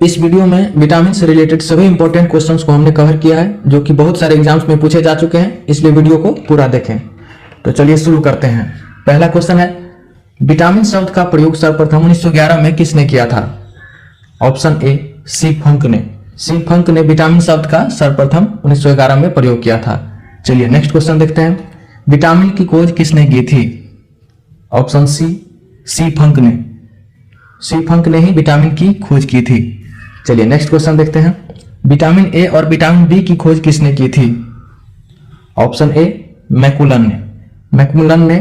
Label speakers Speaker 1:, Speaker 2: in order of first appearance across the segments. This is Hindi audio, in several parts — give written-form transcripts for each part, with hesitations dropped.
Speaker 1: इस वीडियो में विटामिन से रिलेटेड सभी इंपॉर्टेंट क्वेश्चंस को हमने कवर किया है, जो कि बहुत सारे एग्जाम्स में पूछे जा चुके हैं, इसलिए वीडियो को पूरा देखें। तो चलिए शुरू करते हैं। पहला क्वेश्चन है, विटामिन शब्द का प्रयोग सर्वप्रथम 1911 में किसने किया था? ऑप्शन ए सी फंक ने। सी फंक ने विटामिन शब्द का सर्वप्रथम 1911 में प्रयोग किया था। चलिए नेक्स्ट क्वेश्चन देखते हैं, विटामिन की खोज किसने की थी? ऑप्शन सी फंक ने। सी फंक ने ही विटामिन की खोज की थी। चलिए नेक्स्ट क्वेश्चन देखते हैं, विटामिन ए और विटामिन बी की खोज किसने की थी? ऑप्शन ए मैकुलन ने। मैकुलन ने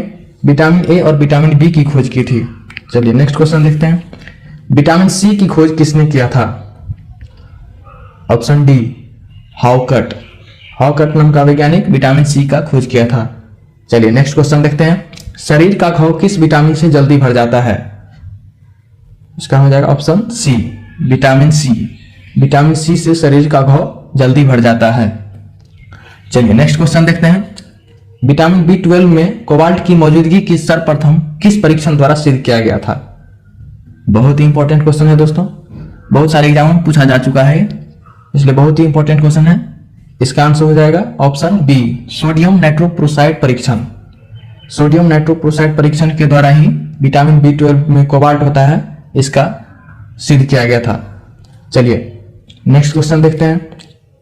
Speaker 1: विटामिन ए और विटामिन बी की खोज की थी। चलिए नेक्स्ट क्वेश्चन देखते हैं, विटामिन सी की खोज किसने किया था? Option D हाउकट। हाउकट नाम का वैज्ञानिक विटामिन सी का खोज किया था। चलिए नेक्स्ट क्वेश्चन देखते हैं, शरीर का घाव किस विटामिन से जल्दी भर जाता है? इसका हो जाएगा option C vitamin C. Vitamin C से शरीर का घाव जल्दी भर जाता है। चलिए नेक्स्ट क्वेश्चन देखते हैं, विटामिन B12 में कोबाल्ट की मौजूदगी सर्वप्रथम किस परीक्षण द्वारा सिद्ध किया गया था? बहुत ही इंपॉर्टेंट क्वेश्चन है दोस्तों, बहुत सारे एग्जाम में पूछा जा चुका है, इसलिए बहुत ही इंपॉर्टेंट क्वेश्चन है। इसका आंसर हो जाएगा ऑप्शन बी सोडियम नाइट्रोप्रोसाइड परीक्षण। सोडियम नाइट्रोप्रोसाइड परीक्षण के द्वारा ही विटामिन B12 में कोबाल्ट होता है, इसका सिद्ध किया गया था। चलिए नेक्स्ट क्वेश्चन देखते हैं,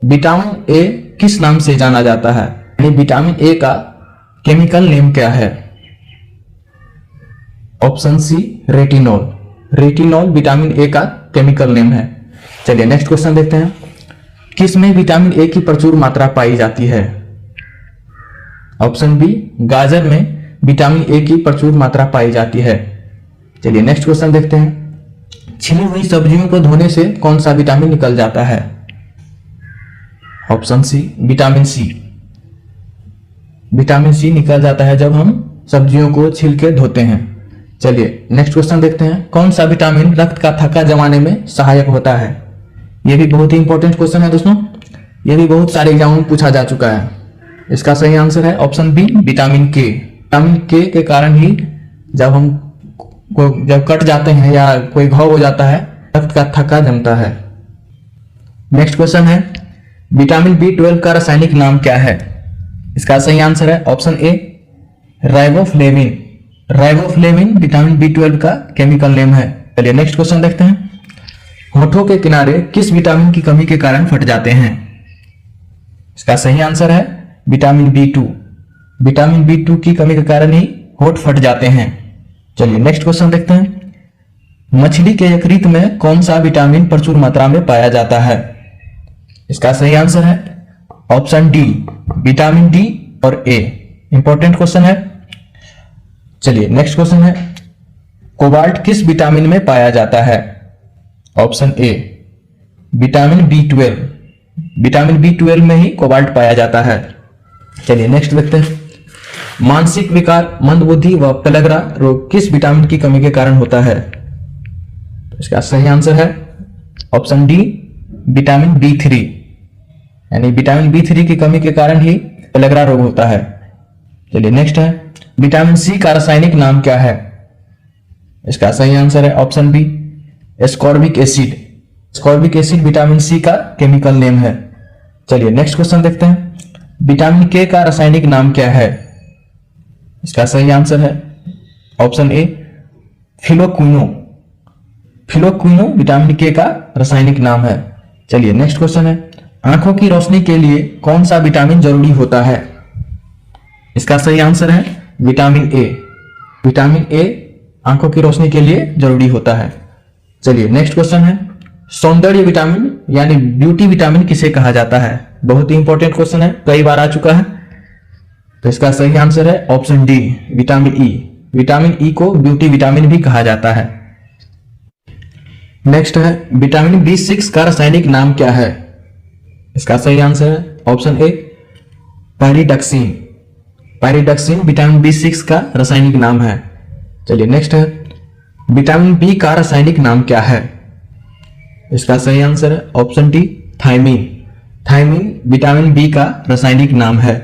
Speaker 1: विटामिन ए किस नाम से जाना जाता है? यानी विटामिन ए का केमिकल नेम क्या है? Option C retinol. Retinol vitamin A का केमिकल नेम है। चलिए नेक्स्ट क्वेश्चन देखते हैं, किस में विटामिन ए की प्रचुर मात्रा पाई जाती है? ऑप्शन बी गाजर में विटामिन ए की प्रचुर मात्रा पाई जाती है। चलिए नेक्स्ट क्वेश्चन देखते हैं, छिली हुई सब्जियों को धोने से कौन सा विटामिन निकल जाता है? Option C vitamin C. Vitamin C निकल जाता है जब हम सब्जियों को छील के धोते हैं। चलिए नेक्स्ट क्वेश्चन देखते हैं, कौन सा विटामिन रक्त का थक्का जमाने में सहायक होता है? यह भी बहुत ही इंपॉर्टेंट क्वेश्चन है दोस्तों, यह भी बहुत सारे एग्जाम में पूछा जा चुका है। इसका सही आंसर है ऑप्शन बी विटामिन के। विटामिन के कारण ही जब कट जाते हैं या कोई घाव हो जाता है, रक्त का थक्का जमता है। नेक्स्ट क्वेश्चन है, विटामिन B12 का रासायनिक नाम क्या है? इसका सही आंसर है ऑप्शन ए राइबोफ्लेविन। राइबोफ्लेविन विटामिन B12 का केमिकल नेम है। चलिए नेक्स्ट क्वेश्चन देखते हैं, होठों के किनारे किस विटामिन की कमी के कारण फट जाते हैं? इसका सही आंसर है विटामिन B2। विटामिन B2 की कमी के कारण ही होठ फट जाते हैं। चलिए नेक्स्ट क्वेश्चन देखते हैं, मछली के यकृत में कौन सा विटामिन प्रचुर मात्रा में पाया जाता है? इसका सही आंसर है ऑप्शन डी विटामिन डी और ए। इंपॉर्टेंट क्वेश्चन है। चलिए नेक्स्ट क्वेश्चन है, कोबाल्ट किस विटामिन में पाया जाता है? Option A vitamin B12। Vitamin B12 में ही कोबाल्ट पाया जाता है। चलिए नेक्स्ट देखते हैं, मानसिक विकार, मंदबुद्धि व पेलग्रा रोग किस विटामिन की कमी के कारण होता है? इसका सही आंसर है ऑप्शन डी विटामिन B3। यानी विटामिन B3 की कमी के कारण ही पेलग्रा रोग होता है। चलिए नेक्स्ट है, विटामिन सी का रासायनिक नाम क्या है? इसका सही आंसर है option B ascorbic acid. Ascorbic acid vitamin C का केमिकल नेम है। चलिए नेक्स्ट क्वेश्चन देखते हैं, विटामिन के का रासायनिक नाम क्या है? इसका सही आंसर है ऑप्शन ए फिलोक्विनो। फिलोक्विनो विटामिन के का रासायनिक नाम है। चलिए नेक्स्ट क्वेश्चन है, आंखों की रोशनी के लिए कौन सा विटामिन जरूरी होता है? इसका सही आंसर है विटामिन ए। विटामिन ए आंखों की रोशनी के लिए जरूरी होता है। चलिए नेक्स्ट क्वेश्चन है, सौंदर्य विटामिन यानी ब्यूटी विटामिन किसे कहा जाता है? बहुत ही इंपॉर्टेंट क्वेश्चन है, कई बार आ चुका है। तो इसका सही आंसर है option D vitamin E. Vitamin E को ब्यूटी विटामिन भी कहा जाता है। नेक्स्ट है, विटामिन B6 का रासायनिक नाम क्या है? इसका सही आंसर है ऑप्शन ए पायरिडक्सिन। पायरिडक्सिन विटामिन B6 का रासायनिक नाम है। चलिए नेक्स्ट है, विटामिन बी का रासायनिक नाम क्या है? इसका सही आंसर है option D thiamine. Thiamine vitamin B का रासायनिक नाम है।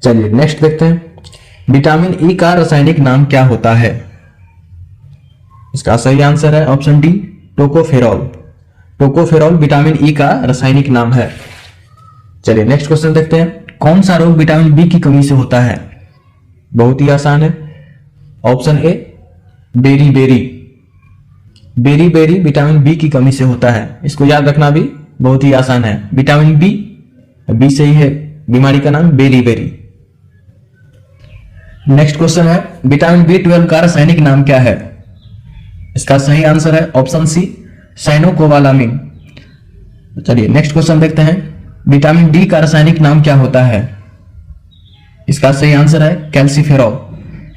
Speaker 1: चलिए नेक्स्ट देखते हैं, विटामिन ई का रासायनिक नाम क्या होता है? इसका सही आंसर है option D tocopherol. Tocopherol vitamin E का रासायनिक नाम है। चलिए नेक्स्ट क्वेश्चन देखते हैं। कौन सा रोग विटामिन बी की कमी से होता है? बहुत ही आसान है। Option A berry berry. Berry berry vitamin B की कमी से होता है। इसको याद रखना भी बहुत ही आसान है। विटामिन बी से ही है बीमारी का नाम बेरी बेरी। नेक्स्ट क्वेश्चन है विटामिन B12 का रासायनिक नाम क्या है? इसका सही आंसर है ऑप्शन सी साइनोकोबालामिन। चलिए नेक्स्ट क्वेश्चन देखते हैं। विटामिन डी का रासायनिक नाम क्या होता है? इसका सही आंसर है कैल्सीफेरॉल।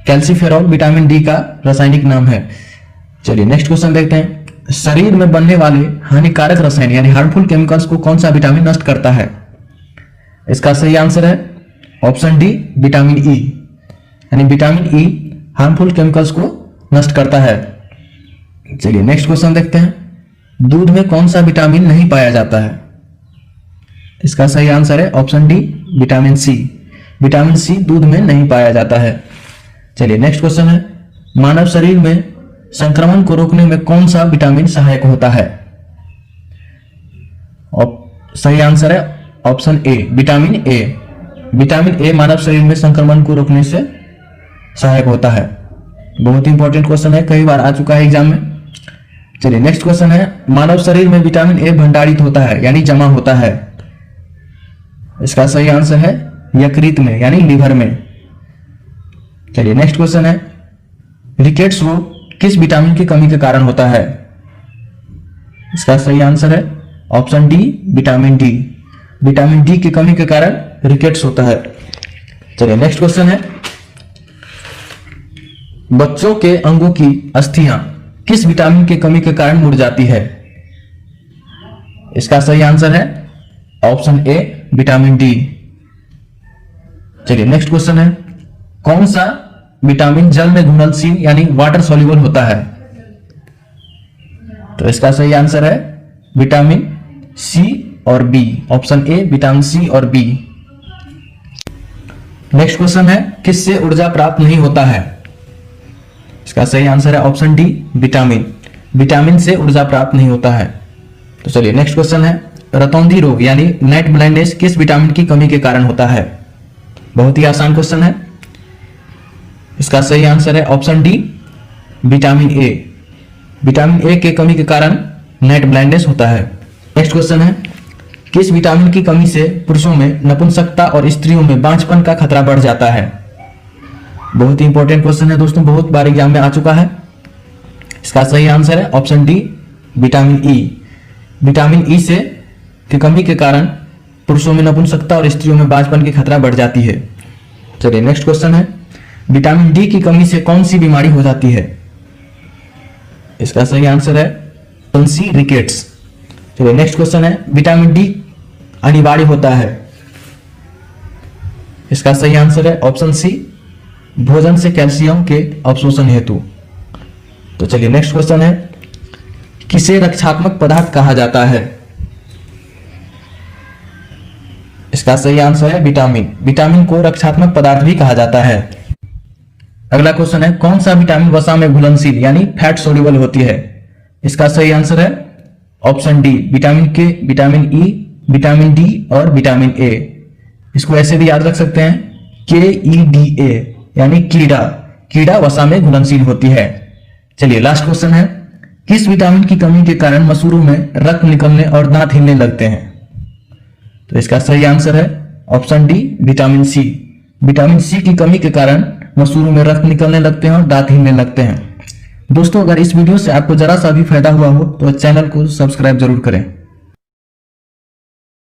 Speaker 1: कैल्सीफेरॉल विटामिन डी का रासायनिक नाम है। चलिए नेक्स्ट क्वेश्चन देखते हैं। शरीर में बनने वाले हानिकारक रसायन यानी हार्मफुल केमिकल्स को कौन सा विटामिन नष्ट करता है? इसका सही आंसर है ऑप्शन डी विटामिन ई। यानी विटामिन ई हार्मफुल केमिकल्स को नष्ट करता है। चलिए नेक्स्ट क्वेश्चन देखते हैं। दूध में कौन सा विटामिन नहीं पाया जाता है? इसका सही आंसर है option D vitamin C. Vitamin C दूध में नहीं पाया जाता है। चलिए नेक्स्ट क्वेश्चन है। मानव शरीर में संक्रमण को रोकने में कौन सा विटामिन सहायक होता है? सही आंसर है option A vitamin A. Vitamin A मानव शरीर में संक्रमण को रोकने से सहायक होता है। बहुत ही इंपॉर्टेंट क्वेश्चन है, कई बार आ चुका है एग्जाम में। चलिए नेक्स्ट क्वेश्चन है। मानव शरीर में विटामिन ए भंडारित होता है यानी जमा होता है। इसका सही आंसर है यकृत में यानी लीवर में। चलिए नेक्स्ट क्वेश्चन है। रिकेट्स रोग किस विटामिन की कमी के कारण होता है? इसका सही आंसर है option D vitamin D. Vitamin D की कमी के कारण रिकेट्स होता है। चलिए नेक्स्ट क्वेश्चन है। बच्चों के अंगों की अस्थियां किस विटामिन की कमी के कारण मुड़ जाती है? इसका सही आंसर है ऑप्शन ए विटामिन डी। चलिए नेक्स्ट क्वेश्चन है। कौन सा विटामिन जल में घुलनशील यानी वाटर सॉल्युबल होता है? तो इसका सही आंसर है विटामिन सी और B. Option A vitamin C और बी। नेक्स्ट क्वेश्चन है। किससे ऊर्जा प्राप्त नहीं होता है? इसका सही आंसर है ऑप्शन डी विटामिन। विटामिन से ऊर्जा प्राप्त नहीं होता है। तो चलिए नेक्स्ट क्वेश्चन है। रतौंधी रोग यानी नाइट ब्लाइंडनेस किस विटामिन की कमी के कारण होता है? बहुत ही आसान क्वेश्चन है। इसका सही आंसर है option D vitamin A. Vitamin ए के कमी के कारण नाइट ब्लाइंडनेस होता है। नेक्स्ट क्वेश्चन है। किस विटामिन की कमी से पुरुषों में नपुंसकता और स्त्रियों में बांझपन का खतरा बढ़ जाता है? बहुत ही इंपॉर्टेंट क्वेश्चन है दोस्तों, बहुत बार एग्जाम में आ चुका है। इसका सही आंसर है option D vitamin E. Vitamin E से की कमी के कारण पुरुषों में नपुंसकता और स्त्रियों में बांझपन की खतरा बढ़ जाती है। चलिए नेक्स्ट क्वेश्चन है। विटामिन डी की कमी से कौन सी बीमारी हो जाती है? इसका सही आंसर है फंसी रिकेट्स। चलिए नेक्स्ट क्वेश्चन है। विटामिन डी अनिवार्य होता है। इसका सही आंसर है ऑप्शन सी भोजन से कैल्शियम के अवशोषण हेतु। तो चलिए नेक्स्ट क्वेश्चन है। किसे रक्षात्मक पदार्थ कहा जाता है? इसका सही आंसर है विटामिन। विटामिन को रक्षात्मक पदार्थ भी कहा जाता है। अगला क्वेश्चन है। कौन सा विटामिन वसा में घुलनशील यानी फैट सोल्यूबल होती है? इसका सही आंसर है ऑप्शन डी विटामिन के, विटामिन ई, विटामिन डी और विटामिन ए। इसको ऐसे भी याद रख सकते हैं KEDA यानी कीड़ा। कीड़ा वसा में घुलनशील होती है। चलिए लास्ट क्वेश्चन है। किस विटामिन की कमी के कारण मसूरों में रक्त निकलने और दांत हिलने लगते हैं? तो इसका सही आंसर है option D vitamin C. Vitamin C की कमी के कारण मसूरों में रक्त निकलने लगते हैं और दांत हिलने लगते हैं। दोस्तों अगर इस वीडियो से आपको जरा सा भी फायदा हुआ हो तो चैनल को सब्सक्राइब जरूर करें।